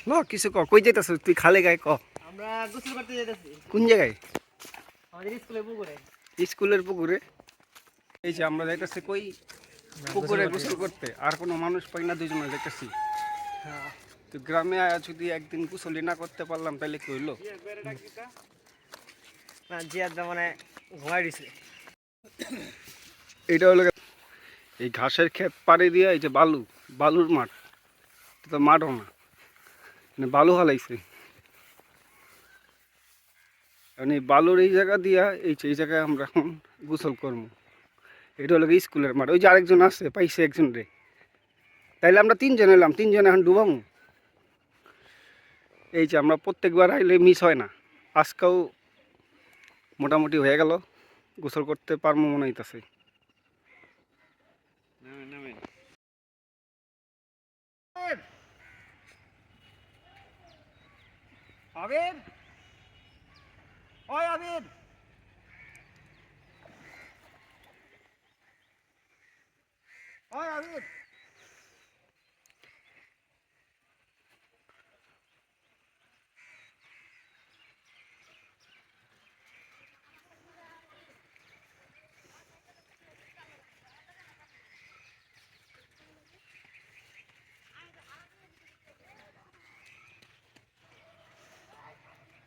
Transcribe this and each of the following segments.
ল কিছু ক, কই যাইতাছ তুই? খালে গায়ে ক। আমরা গোসল করতে যাইতাছি কোন জায়গায়? আমাদের স্কুলে পুকুরে। স্কুলের পুকুরে। এই যে আমরা যাইতাছি কই? পুকুরে গোসল করতে। আর কোনো মানুষ পাই না, দুইজনে যাইতাছি। হ্যাঁ, তো গ্রামে যদি একদিন গোসলই না করতে পারলাম তাহলে কি হইলো? না জিয়াদ মানে ঘুমাই দিছে। এইটা হলো এই ঘাসের ক্ষেত পাড়ে দিয়া এই যে বালুর মাঠ। এটা তো মাঠও না, মানে বালু হালাইছে। মানে এই বালুর এই জায়গা দিয়া এই জায়গায় আমরা এখন গোসল করবো। এটা হলো স্কুলের মাঠ। ওই যে আরেকজন আছে, পাইছে একজন রে। তাইলে আমরা তিনজন এলাম, তিনজন এখন ডুবামু। এই যে আমরা প্রত্যেকবার আইলে মিস হয় না। আজকেও মোটামুটি হয়ে গেল, গোসল করতে পারবো মনে হইতাছে। আবির, ওই আবির, ওই আবির।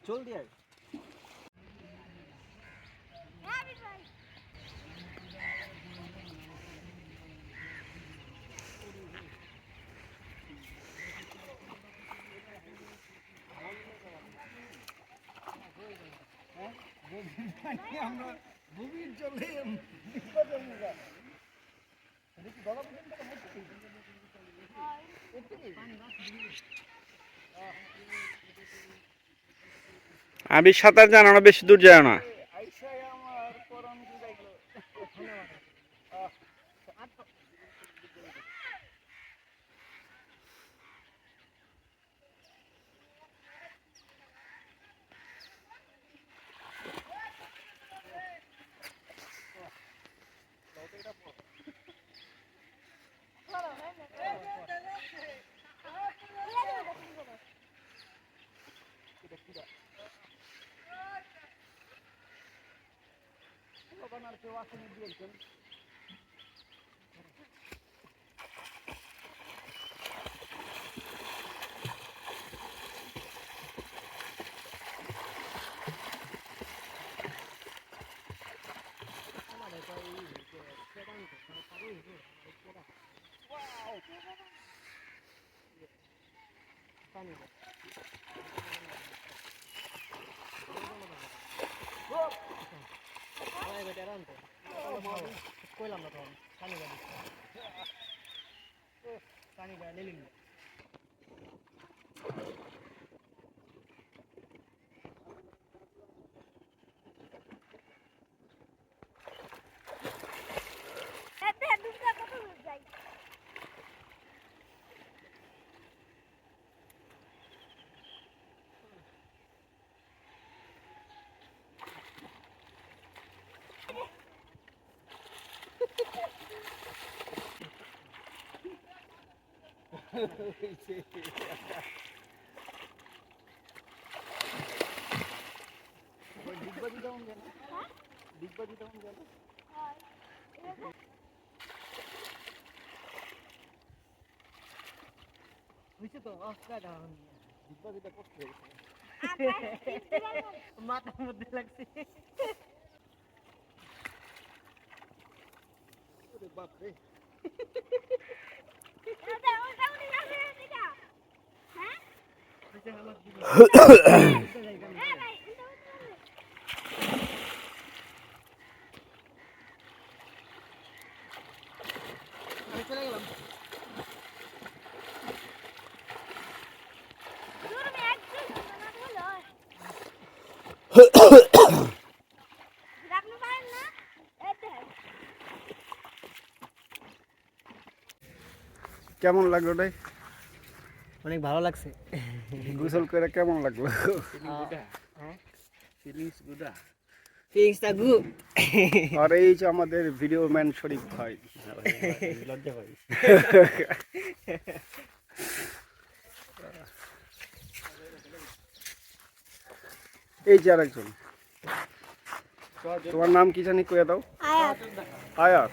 জলদি আয়। আমরা গভীর জলে আমি সাঁতার জানো না, বেশি দূর যায় না। কইলাম না তখন পানি গাড়ি পানি গাড়ি নিলিম না। হইছে তো অস্কারটা ডিগবাজিটা কষ্ট হয়েছে মাথার মধ্যে লাগছে। ওরে বাপ রে, আমি চলে গেলাম। কেমন লাগলো রে? অনেক ভালো লাগছে। গোসল করে কেমন লাগলো? ফিলিংসটা গুড। আর এই যে আমাদের ভিডিও ম্যান শরীফ ভাই, লজ্জা পাই। এই যে আরেকজন। তোমার নাম কি জানি কয়ে দাও। আয়াত আয়াত।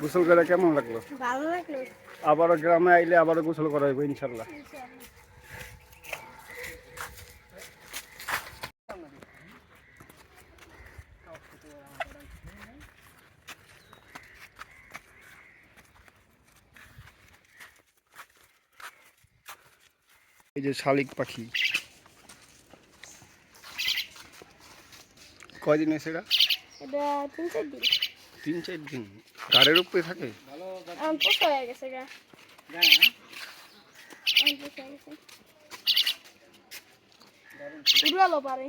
গোসল করে কেমন লাগলো? ভালো লাগলো। আবারও গ্রামে আইলে আবারও গোসল করা হইব ইনশাল্লাহ। এই যে শালিক পাখি, কয়দিন হয়েছে এটা? এটা 3-4 দিন 3-4 দিন। গাড়ির উপরে থাকে? পোষা হয়ে গেছে গা। উড়ালো পারে,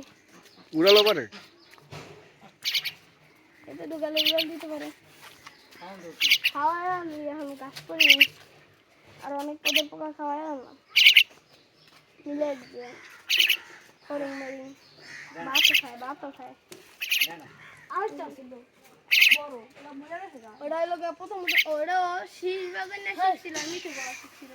উড়ালো পারে? এটা ঢুকালে উড়াল দিতে পারে। খাওয়ায় আনলি, এখন কাজ করিনি। আর অনেক পদের পোকা খাওয়ায় আনলাম, মিলে দিয়ে হরিং মরিং ভাতও খায়। আরেকটা ছিল বড়, ওটা হলো গিয়ে প্রথম, ওটাও শীষ বাজার না শিখছিল, মিঠু বড় শিখছিল।